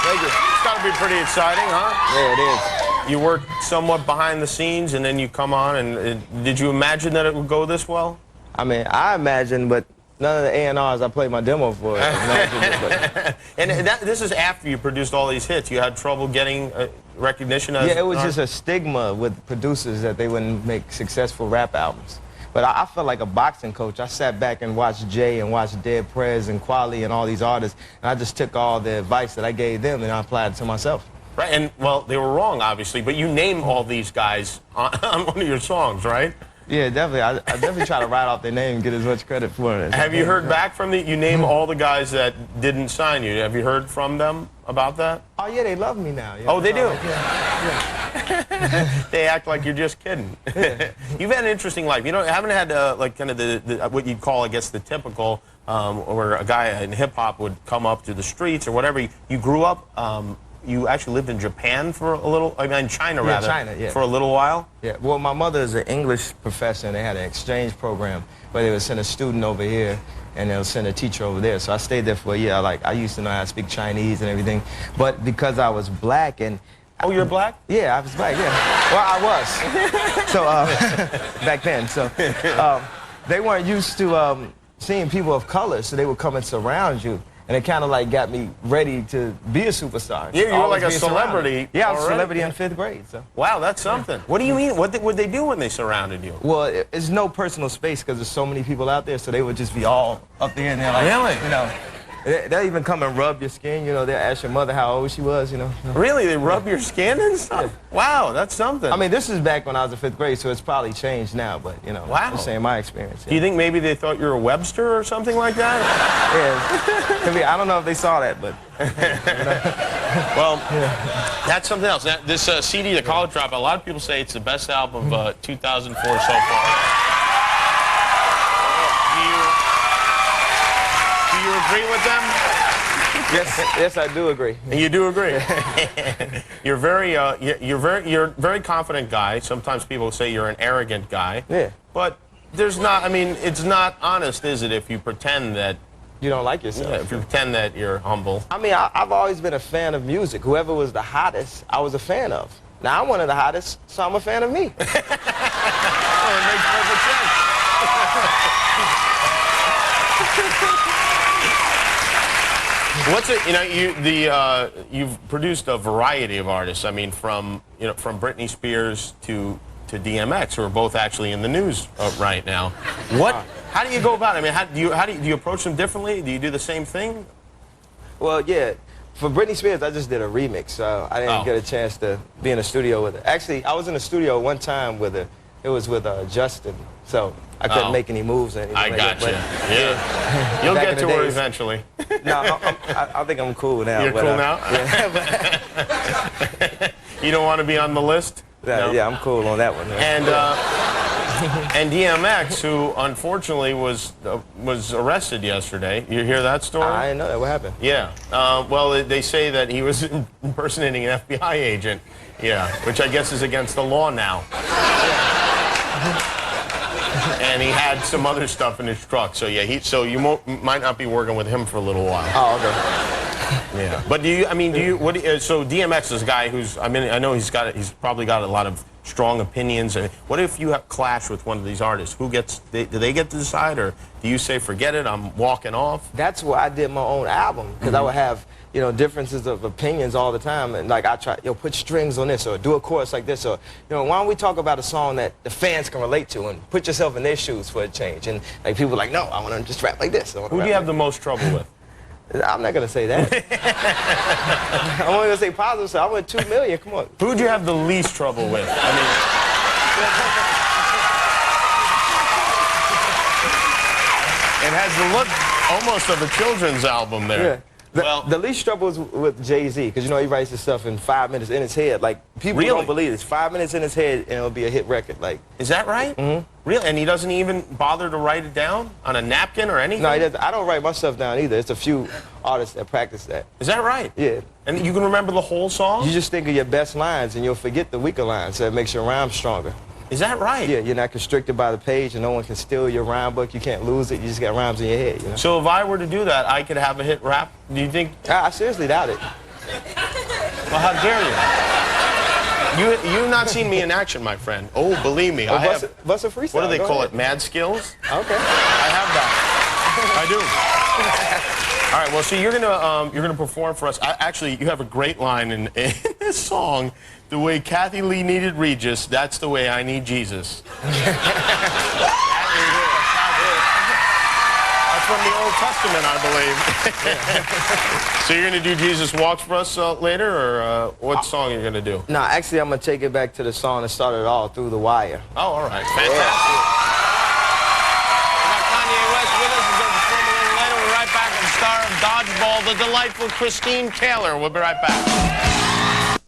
Thank you. It's got to be pretty exciting, huh? Yeah, it is. You work somewhat behind the scenes, and then you come on, and did you imagine that it would go this well? I mean, I imagine, but none of the A&Rs I played my demo for imagined it. But... And this is after you produced all these hits. You had trouble getting recognition as Yeah, it was an just a stigma with producers that they wouldn't make successful rap albums. But I felt like a boxing coach. I sat back and watched Jay and watched Dead Prez and Quali and all these artists, and I just took all the advice that I gave them and I applied it to myself. Right, and well, they were wrong, obviously, but you name all these guys on one of your songs, right? Yeah, definitely. I definitely try to write off their name and get as much credit for it. Have you heard back from you name all the guys that didn't sign you. Have you heard from them about that? Oh, yeah, they love me now. Yeah. Oh, they do? Yeah. They act like you're just kidding. Yeah. You've had an interesting life. You know, haven't had like kind of the what you'd call, I guess, the typical, where a guy in hip-hop would come up to the streets or whatever. You grew up, you actually lived in Japan for a little, I mean, China, rather. China, yeah. For a little while? Yeah, well, my mother is an English professor, and they had an exchange program where they would send a student over here, and they'll send a teacher over there. So I stayed there for a year. I used to know how to speak Chinese and everything. But because I was black and... Oh, you're black? Yeah, I was black, yeah. Well, I was. So, back then. So, they weren't used to seeing people of color, so they would come and surround you. And it kind of like got me ready to be a superstar. Yeah, you were like a celebrity. Yeah, I was a celebrity in 5th grade. So. Wow, that's something. What do you mean? What would they do when they surrounded you? Well, it's no personal space because there's so many people out there, so they would just be all up there and they're like, really? You know, they'll even come and rub your skin. You know, they'll ask your mother how old she was. You know. Really? They rub your skin and stuff? Yeah. Wow, that's something. I mean, this is back when I was in 5th grade, so it's probably changed now. But you know, wow. I'm saying my experience. Yeah. Do you think maybe they thought you were a Webster or something like that? Yeah. I don't know if they saw that, but. Well, that's something else. Now, this CD, The College Dropout, a lot of people say it's the best album of 2004 so far. Do you agree with them? Yes, I do agree. You do agree. You're a very confident guy. Sometimes people say you're an arrogant guy. Yeah. But there's not. I mean, it's not honest, is it? If you pretend that you don't like yourself. Yeah, if you pretend that you're humble. I mean, I've always been a fan of music. Whoever was the hottest, I was a fan of. Now I'm one of the hottest, so I'm a fan of me. Oh, it makes perfect sense. What's it? You know, you've produced a variety of artists. I mean, from Britney Spears to DMX, who are both actually in the news right now. How do you go about it? I mean, how do you approach them differently? Do you do the same thing? Well, yeah. For Britney Spears, I just did a remix, so I didn't get a chance to be in the studio with her. Actually, I was in the studio one time with her. It was with Justin, so I couldn't make any moves or anything. I got you. Yeah. You'll get to her eventually. No, I think I'm cool now. You're cool now? Yeah. You don't want to be on the list? No? Yeah, I'm cool on that one. And DMX, who unfortunately was arrested yesterday. You hear that story? I didn't know that. What happened? Yeah. Well, they say that he was impersonating an FBI agent. Yeah, which I guess is against the law now. And he had some other stuff in his truck. So yeah, so you might not be working with him for a little while. Oh, okay. Yeah. But so DMX is a guy who's, I mean, I know he's probably got a lot of strong opinions. What if you clash with one of these artists? Do they get to decide, or do you say, forget it, I'm walking off? That's why I did my own album, because I would have, you know, differences of opinions all the time, and like I try, put strings on this, or do a chorus like this, or, why don't we talk about a song that the fans can relate to, and put yourself in their shoes for a change, and like people are like, no, I want to just rap like this. Who do you have the most trouble with? I'm not going to say that. I'm only going to say positive, so I went 2 million, come on. Who do you have the least trouble with? I mean... It has the look almost of a children's album there. Yeah. The least trouble is with Jay-Z, because he writes his stuff in 5 minutes in his head. Like, people don't believe it. It's 5 minutes in his head, and it'll be a hit record. Like, is that right? Mm-hmm. Really? And he doesn't even bother to write it down on a napkin or anything? No, he doesn't. I don't write my stuff down either. It's a few artists that practice that. Is that right? Yeah. And you can remember the whole song? You just think of your best lines, and you'll forget the weaker lines, so it makes your rhyme stronger. Is that right? Yeah, you're not constricted by the page, and no one can steal your rhyme book. You can't lose it. You just got rhymes in your head, So if I were to do that, I could have a hit rap? Do you think? I seriously doubt it. Well, how dare you? You've not seen me in action, my friend. Oh, believe me, I have. Bust a freestyle. What do they Go call ahead. it? Mad skills? Okay. I have that. I do. All right. Well, so you're gonna perform for us. Actually, you have a great line in this song. The way Kathy Lee needed Regis, that's the way I need Jesus. That's from the Old Testament, I believe. So you're gonna do Jesus Walks for us later, or what song are you gonna do? No, actually, I'm gonna take it back to the song that started it all, Through the Wire. Oh, all right. Fantastic. We got Kanye West with us. He's going to perform a little later. We're right back with the star of Dodgeball, the delightful Christine Taylor. We'll be right back.